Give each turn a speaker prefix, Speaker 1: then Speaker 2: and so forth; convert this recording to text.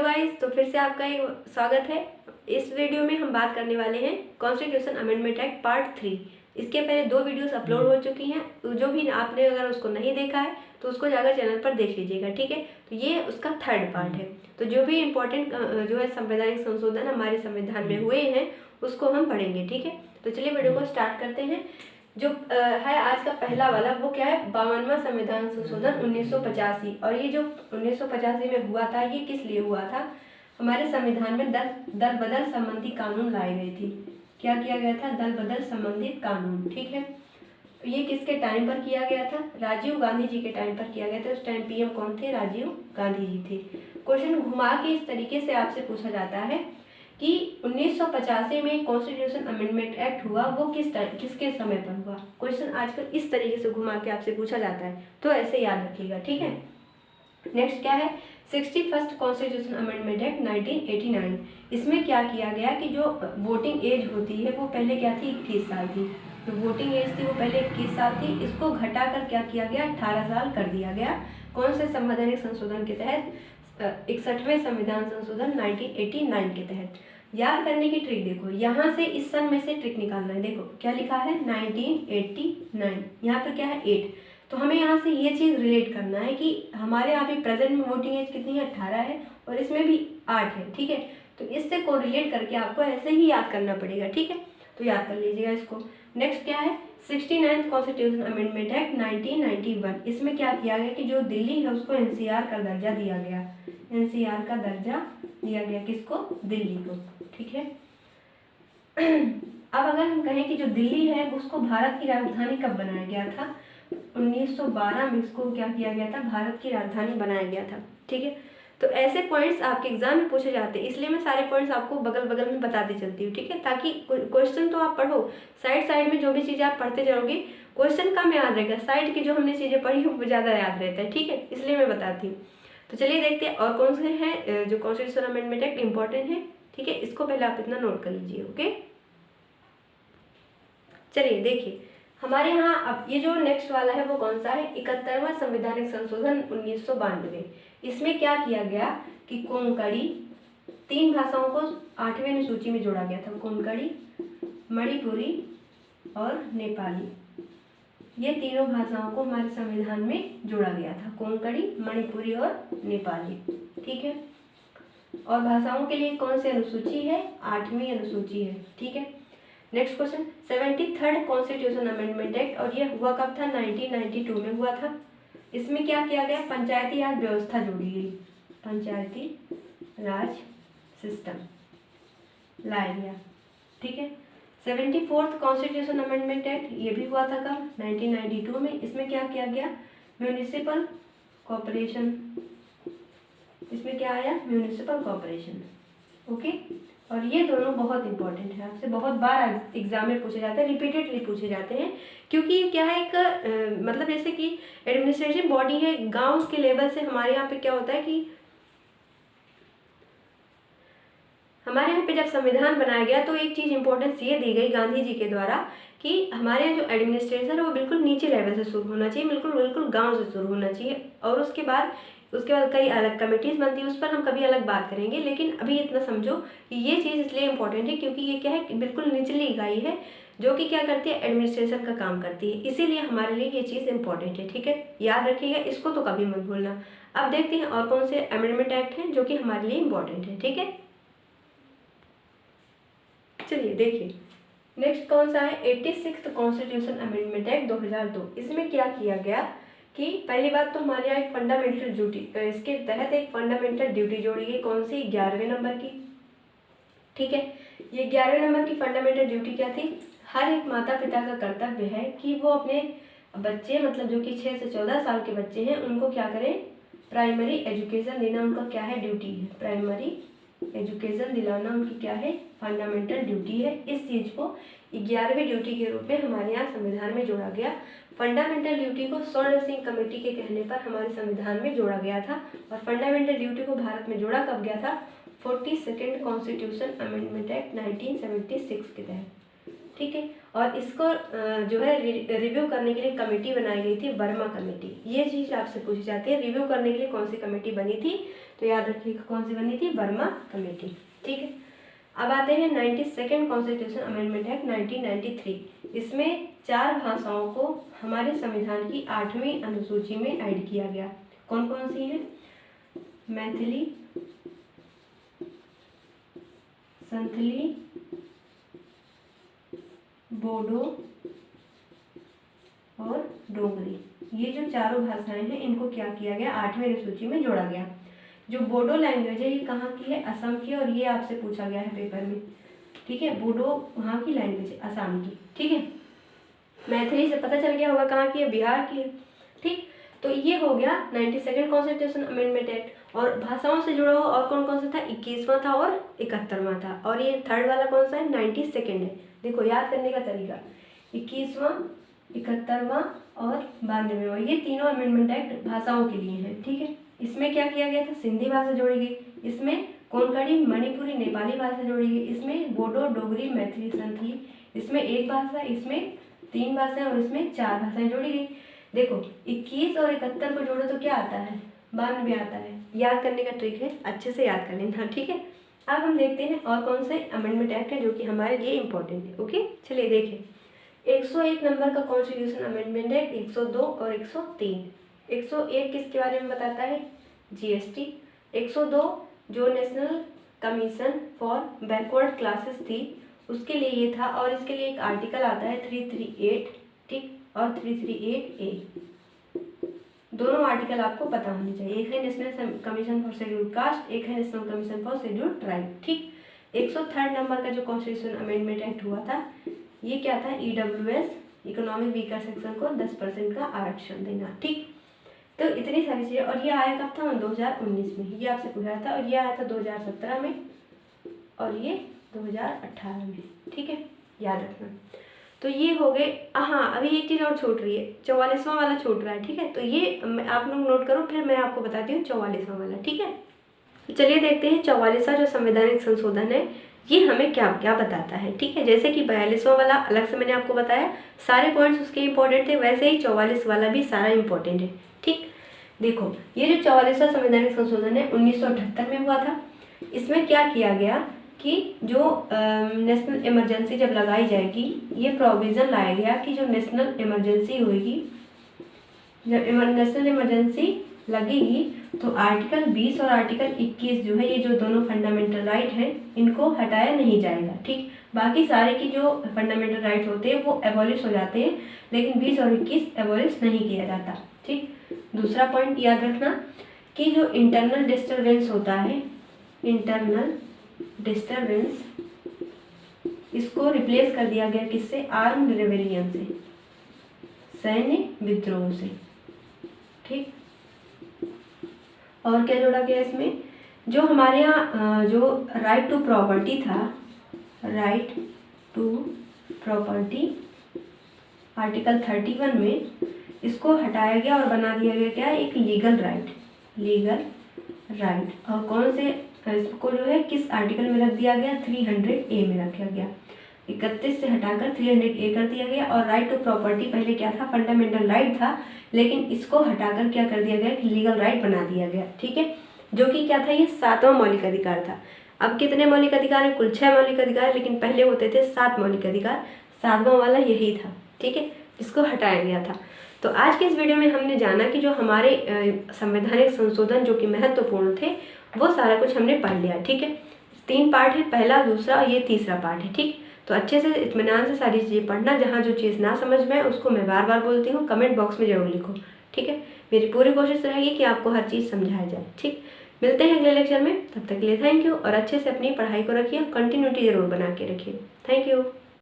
Speaker 1: Hello guys, तो फिर से आपका स्वागत है। इस वीडियो में हम बात करने वाले हैं कॉन्स्टिट्यूशन अमेंडमेंट एक्ट पार्ट 3। इसके पहले 2 वीडियोस अपलोड हो चुकी हैं, जो भी आपने अगर उसको नहीं देखा है तो उसको जाकर चैनल पर देख लीजिएगा, ठीक है। तो ये उसका 3rd पार्ट है। तो जो भी इम्पोर्टेंट जो है संवैधानिक संशोधन हमारे संविधान में हुए हैं उसको हम पढ़ेंगे, ठीक है। तो चलिए वीडियो को स्टार्ट करते हैं। जो है आज का पहला वाला वो क्या है, 52वां संविधान संशोधन 1985। और ये जो 1985 में हुआ था ये किस लिए हुआ था, हमारे संविधान में दल बदल संबंधी कानून लाए गए थे। क्या किया गया था, दल बदल संबंधित कानून, ठीक है। ये किसके टाइम पर किया गया था, राजीव गांधी जी के टाइम पर किया गया था। उस टाइम पीएम कौन थे, राजीव गांधी जी थे। क्वेश्चन घुमा के इस तरीके से आपसे पूछा जाता है कि 1985 में कॉन्स्टिट्यूशन अमेंडमेंट एक्ट हुआ, वो किसके समय पर हुआ। क्वेश्चन आजकल इस तरीके से घुमा के आपसे पूछा जाता है, तो ऐसे याद रखिएगा, ठीक है। नेक्स्ट क्या है, 61st कॉन्स्टिट्यूशन अमेंडमेंट एक्ट 1989। इसमें क्या किया गया कि जो वोटिंग एज होती है वो पहले क्या थी, 21 साल थी। जो वोटिंग एज थी वो पहले 21 साल थी, इसको घटाकर क्या किया गया, 18 साल कर दिया गया। कौन से संवैधानिक संशोधन के तहत, 61वें संविधान संशोधन 1989 के तहत। याद करने की ट्रिक देखो, यहाँ से इस सन में से ट्रिक निकालना है। देखो क्या लिखा है, 1989, यहाँ पर क्या है 8। तो हमें यहाँ से ये चीज़ रिलेट करना है कि हमारे यहाँ भी प्रेजेंट में वोटिंग एज कितनी है, 18 है, और इसमें भी 8 है, ठीक है। तो इससे कोरिलेट करके आपको ऐसे ही याद करना पड़ेगा, ठीक है। तो याद कर लीजिएगा इसको। नेक्स्ट क्या है, 69th कॉन्स्टिट्यूशन अमेंडमेंट एक्ट 1991। इसमें क्या किया गया कि जो दिल्ली है उसको एनसीआर का दर्जा दिया गया। एनसीआर का दर्जा दिया गया किसको, दिल्ली को, ठीक है। अब अगर हम कहें कि जो दिल्ली है उसको भारत की राजधानी कब बनाया गया था, 1912 में इसको क्या किया गया था, भारत की राजधानी बनाया गया था, ठीक है। तो ऐसे पॉइंट्स आपके एग्जाम में पूछे जाते हैं, इसलिए मैं सारे पॉइंट्स आपको बगल बगल में बताती चलती हूँ, ठीक है। ताकि क्वेश्चन तो आप पढ़ो, साइड में जो भी चीज़ें आप पढ़ते जाओगे क्वेश्चन कम याद रहेगा, साइड की जो हमने चीज़ें पढ़ी वो ज़्यादा याद रहता है, ठीक है। इसलिए मैं बताती हूँ। तो चलिए देखते हैं और कौन से हैं जो कॉन्स्टिट्यूशन अमेंडमेंट एक्ट इंपॉर्टेंट है, ठीक है। इसको पहले आप इतना नोट कर लीजिए, ओके। चलिए देखिए हमारे यहाँ अब ये जो नेक्स्ट वाला है वो कौन सा है, 71वां संवैधानिक संशोधन 1992। इसमें क्या किया गया कि कोंकणी 3 भाषाओं को 8वीं अनुसूची में जोड़ा गया था। कोंकणी, मणिपुरी और नेपाली, ये तीनों भाषाओं को हमारे संविधान में जोड़ा गया था। कोंकणी, मणिपुरी और नेपाली, ठीक है। और भाषाओं के लिए कौन सी अनुसूची है, 8वीं अनुसूची है, ठीक है। Next question, 73rd constitution amendment act, और ये हुआ कब था, 1992 में हुआ था। इसमें क्या किया गया, पंचायती राज व्यवस्था जोड़ी गई, पंचायती राज सिस्टम लाया गया, ठीक है। 74th कॉन्स्टिट्यूशन अमेंडमेंट एक्ट, ये भी हुआ था कब, 1992 में। इसमें क्या किया गया, म्यूनिसिपल कॉर्पोरेशन, इसमें क्या आया, म्यूनिसिपल कॉर्पोरेशन, ओके। और ये दोनों बहुत इंपॉर्टेंट है, आपसे बहुत बार एग्जाम में पूछे जाते हैं, रिपीटेडली पूछे जाते हैं। क्योंकि क्या है, एक मतलब जैसे कि एडमिनिस्ट्रेटिव बॉडी है, गांव के लेवल से हमारे यहाँ पे क्या होता है कि हमारे यहाँ पे जब संविधान बनाया गया तो एक चीज़ इंपॉर्टेंस ये दी गई गांधी जी के द्वारा कि हमारे यहाँ जो एडमिनिस्ट्रेशन है वो बिल्कुल नीचे लेवल से शुरू होना चाहिए, बिल्कुल गांव से शुरू होना चाहिए। और उसके बाद कई अलग कमेटीज बनती है, उस पर हम कभी अलग बात करेंगे। लेकिन अभी इतना समझो कि ये चीज़ इसलिए इम्पोर्टेंट है क्योंकि ये क्या है, बिल्कुल निचली इकाई है जो कि क्या करती है, एडमिनिस्ट्रेशन का काम करती है। इसीलिए हमारे लिए ये चीज़ इंपॉर्टेंट है, ठीक है। याद रखिएगा इसको, तो कभी मत भूलना। अब देखते हैं और कौन से अमेंडमेंट एक्ट हैं जो कि हमारे लिए इम्पोर्टेंट है, ठीक है। चलिए देखिए नेक्स्ट कौन सा है, 86th कॉन्स्टिट्यूशन अमेंडमेंट एक्ट 2002। इसमें क्या किया गया कि पहली बात तो हमारे यहाँ एक फंडामेंटल ड्यूटी, इसके तहत एक फंडामेंटल ड्यूटी जोड़ी गई, कौन सी, 11वें नंबर की, ठीक है। ये 11वें नंबर की फंडामेंटल ड्यूटी क्या थी, हर एक माता पिता का कर्तव्य है कि वो अपने बच्चे, मतलब जो कि 6 से 14 साल के बच्चे हैं, उनको क्या करें, प्राइमरी एजुकेशन देना उनका क्या है, ड्यूटी है। प्राइमरी एजुकेशन दिलाना उनकी क्या है, फंडामेंटल ड्यूटी है। इस चीज़ को 11वीं ड्यूटी के रूप में हमारे यहाँ संविधान में जोड़ा गया। फंडामेंटल ड्यूटी को स्वर्ण सिंह कमेटी के कहने पर हमारे संविधान में जोड़ा गया था। और फंडामेंटल ड्यूटी को भारत में जोड़ा कब गया था, 42nd कॉन्स्टिट्यूशन अमेंडमेंट एक्ट 1976 के तहत, ठीक है। और इसको जो है रिव्यू करने के लिए कमेटी बनाई गई थी, वर्मा कमेटी। ये चीज़ आपसे पूछी जाती है, रिव्यू करने के लिए कौन सी कमेटी बनी थी, तो याद रखिएगा कौन सी बनी थी, वर्मा कमेटी। ठीक है, अब आते हैं 92nd कॉन्स्टिट्यूशन अमेंडमेंट एक्ट 1993। इसमें 4 भाषाओं को हमारे संविधान की 8वीं अनुसूची में ऐड किया गया। कौन कौन सी हैं? मैथिली, संथली, बोडो और डोगरी। ये जो चारों भाषाएं हैं इनको क्या किया गया, 8वीं अनुसूची में जोड़ा गया। जो बोडो लैंग्वेज है ये कहाँ की है, असम की, और ये आपसे पूछा गया है पेपर में। ठीक है, बोडो वहाँ की लैंग्वेज है, असम की। ठीक है, मैथिली से पता चल गया होगा कहाँ की है, बिहार की है। ठीक, तो ये हो गया 92nd कॉन्स्टिट्यूशन अमेंडमेंट एक्ट। और भाषाओं से जुड़ा हुआ और कौन कौन सा था, 21वां था और 71वां था। और ये थर्ड वाला कौन सा है, 92nd है। देखो याद करने का तरीका, 21वां, 71वां और 92वां, ये तीनों अमेंडमेंट एक्ट भाषाओं के लिए हैं। ठीक है, इसमें क्या किया गया था, सिंधी भाषा जोड़ी गई, इसमें कोंकणी, मणिपुरी, नेपाली भाषा जोड़ी गई, इसमें बोडो, डोगरी, मैथिली, संथली, इसमें एक भाषा, इसमें 3 भाषाएं और इसमें 4 भाषाएं जोड़ी गई। देखो 21 और 71 को जोड़ो तो क्या आता है, 92 आता है। याद करने का ट्रिक है, अच्छे से याद कर लेना। ठीक है, अब हम देखते हैं और कौन से अमेंडमेंट एक्ट है जो कि हमारे लिए इम्पोर्टेंट है। ओके, चलिए देखें। 101 नंबर का कॉन्स्टिट्यूशन अमेंडमेंट एक्ट, 102 और 103। 101 किसके बारे में बताता है, जीएसटी। 102 जो national commission for backward classes थी उसके लिए ये था, और इसके लिए एक आर्टिकल आता है 338, ठीक, और 338A। दोनों आर्टिकल आपको पता होने चाहिए। एक है national commission for scheduled caste, एक है national commission for scheduled tribe. ठीक, 103 नंबर का जो कॉन्स्टिट्यूशन अमेंडमेंट एक्ट हुआ था ये क्या था, EWS, इकोनॉमिक वीकर सेक्शन को 10% का आरक्षण देना। ठीक, तो इतनी सारी चीज़ें। और ये आया कब था, 2019 में, ये आपसे पूछा था। और ये आया था 2017 में और ये 2018 में। ठीक है, याद रखना। तो ये हो गए। हाँ, अभी एक चीज़ और छूट रही है, 44वां वाला छूट रहा है। ठीक है, तो ये आप लोग नोट करो, फिर मैं आपको बताती हूँ 44वां वाला। ठीक है, तो चलिए देखते हैं 44वां जो संवैधानिक संशोधन है ये हमें क्या क्या बताता है। ठीक है, जैसे कि 42वां वाला अलग से मैंने आपको बताया, सारे पॉइंट्स उसके इंपॉर्टेंट थे, वैसे ही 44 वाला भी सारा इंपॉर्टेंट है। ठीक, देखो ये जो 44वां संवैधानिक संशोधन है 1978 में हुआ था। इसमें क्या किया गया कि जो नेशनल इमरजेंसी जब लगाई जाएगी, ये प्रोविज़न लाया गया कि जो नेशनल इमरजेंसी होगी, जब नेशनल इमरजेंसी लगेगी तो आर्टिकल 20 और आर्टिकल 21 जो है, ये जो दोनों फंडामेंटल राइट हैं इनको हटाया नहीं जाएगा। ठीक, बाकी सारे की जो फंडामेंटल राइट होते हैं वो एबॉलिश हो जाते हैं, लेकिन 20 और 21 एबॉलिश नहीं किया जाता। ठीक, दूसरा पॉइंट याद रखना कि जो इंटरनल डिस्टर्बेंस होता है, इंटरनल डिस्टर्बेंस, इसको रिप्लेस कर दिया गया किससे, आर्म्ड रेबेलियन से, सैन्य विद्रोह से। ठीक, और क्या जोड़ा गया इसमें, जो हमारे यहाँ जो राइट टू प्रॉपर्टी था, राइट टू प्रॉपर्टी आर्टिकल 31 में, इसको हटाया गया और बना दिया गया क्या, एक लीगल राइट, लीगल राइट। और कौन से इसको जो है किस आर्टिकल में रख दिया गया, 300A में रखा गया। 31 से हटाकर 300A कर दिया गया। और राइट टू प्रॉपर्टी पहले क्या था, फंडामेंटल राइट था, लेकिन इसको हटाकर क्या कर दिया गया, लीगल राइट बना दिया गया। ठीक है, जो कि क्या था, ये 7वां मौलिक अधिकार था। अब कितने मौलिक अधिकार है, कुल 6 मौलिक अधिकार है, लेकिन पहले होते थे 7 मौलिक अधिकार, 7वां वाला यही था। ठीक है, इसको हटाया गया था। तो आज के इस वीडियो में हमने जाना कि जो हमारे संवैधानिक संशोधन जो कि महत्वपूर्ण थे वो सारा कुछ हमने पढ़ लिया। ठीक है, 3 पार्ट है, पहला, दूसरा और ये तीसरा पार्ट है। ठीक, तो अच्छे से इत्मीनान से सारी चीज़ें पढ़ना। जहाँ जो चीज़ ना समझ में आए उसको मैं बार बार बोलती हूँ, कमेंट बॉक्स में जरूर लिखो। ठीक है, मेरी पूरी कोशिश रहेगी कि आपको हर चीज़ समझाया जाए। ठीक, मिलते हैं अगले लेक्चर में, तब तक के लिए थैंक यू। और अच्छे से अपनी पढ़ाई को रखिए, कंटिन्यूटी जरूर बना के रखिए। Thank you.